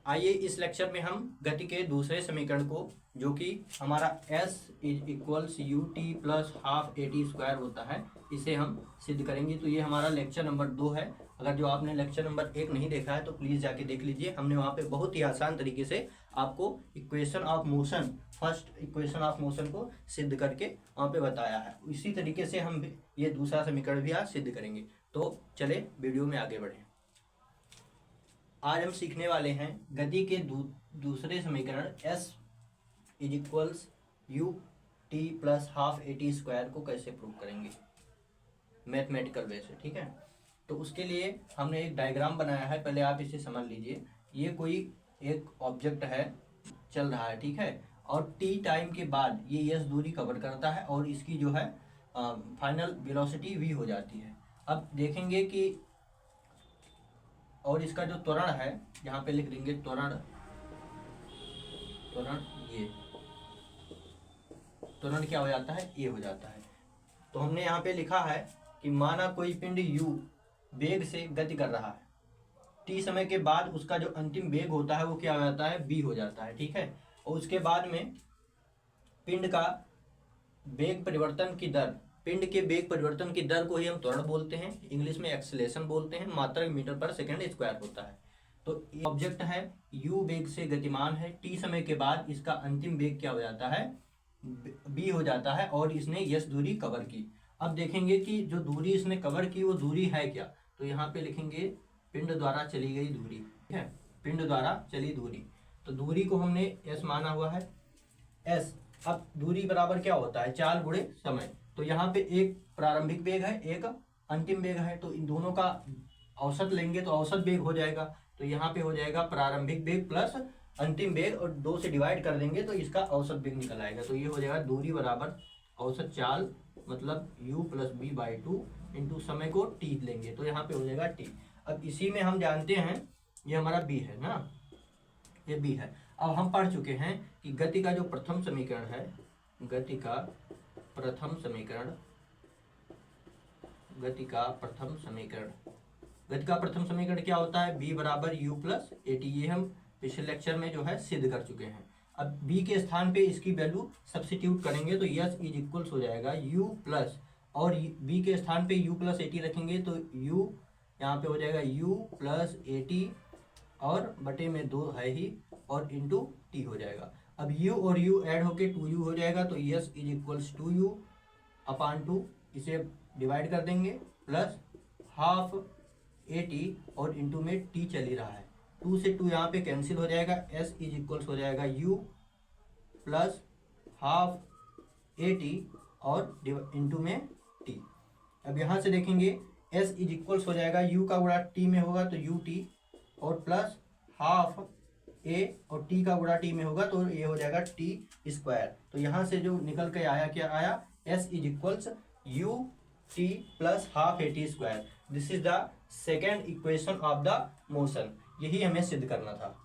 आइए इस लेक्चर में हम गति के दूसरे समीकरण को, जो कि हमारा s is equals U T plus half A T square होता है, इसे हम सिद्ध करेंगे। तो ये हमारा लेक्चर नंबर 2 है। अगर जो आपने लेक्चर नंबर 1 नहीं देखा है तो प्लीज़ जाके देख लीजिए। हमने वहाँ पे बहुत ही आसान तरीके से आपको equation of motion, first equation of motion को सिद्ध करके वहाँ पे बताया है। इसी तरीके से हम ये दूसरा समीकरण भी आज सिद्ध करेंगे। तो चले वीडियो में आगे बढ़ें। आज हम सीखने वाले हैं गति के दूसरे समीकरण s is equals U T plus half A T square को कैसे प्रूव करेंगे मैथमेटिकल वे से। ठीक है, तो उसके लिए हमने एक डायग्राम बनाया है, पहले आप इसे समझ लीजिए। ये कोई एक ऑब्जेक्ट है, चल रहा है, ठीक है, और टी टाइम के बाद ये s दूरी कवर करता है और इसकी जो है फाइनल वेलोसिटी v हो जाती है। अब देखेंगे कि और इसका जो त्वरण है, यहाँ पे लिख देंगे त्वरण, ये त्वरण क्या हो जाता है, ए हो जाता है। तो हमने यहाँ पे लिखा है कि माना कोई पिंड u वेग से गति कर रहा है, t समय के बाद उसका जो अंतिम वेग होता है वो क्या हो जाता है, v हो जाता है। ठीक है, और उसके बाद में पिंड का वेग परिवर्तन की दर, पिंड के वेग परिवर्तन की दर को ही हम त्वरण बोलते हैं, इंग्लिश में एक्सेलेरेशन बोलते हैं, मात्रक मीटर पर सेकंड स्क्वायर होता है। तो ऑब्जेक्ट है u वेग से गतिमान है, t समय के बाद इसका अंतिम वेग क्या हो जाता है, v हो जाता है, और इसने s दूरी कवर की। अब देखेंगे कि जो दूरी इसने कवर की वो दूरी है क्या, तो यहाँ पे लिखेंगे पिंड द्वारा चली गई दूरी। ठीक है, पिंड द्वारा चली दूरी, तो दूरी को हमने s माना हुआ है, s। अब दूरी बराबर क्या होता है, चाल गुणे समय। तो यहाँ पे एक प्रारंभिक वेग है, एक अंतिम वेग है, तो इन दोनों का औसत लेंगे तो औसत वेग हो जाएगा। तो यहाँ पे हो जाएगा प्रारंभिक वेग प्लस अंतिम वेग, और 2 से डिवाइड कर देंगे तो इसका औसत वेग निकल आएगा। तो ये हो जाएगा दूरी बराबर औसत चाल, मतलब u plus b by 2 into समय को t लेंगे, तो यहाँ पे हो जाएगा t। अब इसी में हम जानते हैं ये हमारा b है ना, ये b है। अब हम पढ़ चुके हैं कि गति का जो प्रथम समीकरण है, गति का प्रथम समीकरण, गति का प्रथम समीकरण क्या होता है, b बराबर u प्लस ए टी। ये हम पिछले लेक्चर में जो है सिद्ध कर चुके हैं। अब b के स्थान पे इसकी वैल्यू सब्स्टिट्यूट करेंगे तो s इज इक्वल्स हो जाएगा u प्लस, और b के स्थान पे u प्लस ए टी रखेंगे तो u यहाँ पे हो जाएगा u प्लस ए टी, और बटे में 2 है ही, और इंटू टी हो जाएगा। अब u और u ऐड होके 2u हो जाएगा, तो s इज इक्वल्स 2u अपान 2, इसे डिवाइड कर देंगे, प्लस हाफ ए टी, और इंटू में t चल ही रहा है, 2 से 2 यहाँ पे कैंसिल हो जाएगा, s इज इक्वल्स हो जाएगा u plus half A T और इंटू में t। अब यहाँ से देखेंगे s इज इक्वल्स हो जाएगा u का गुणा t में होगा तो u t, और प्लस हाफ a और t का गुणा t में होगा तो ये हो जाएगा t स्क्वायर। तो यहाँ से जो निकल के आया, क्या आया, s is equals u t plus half A T square. This is the second equation of the motion. यही हमें सिद्ध करना था।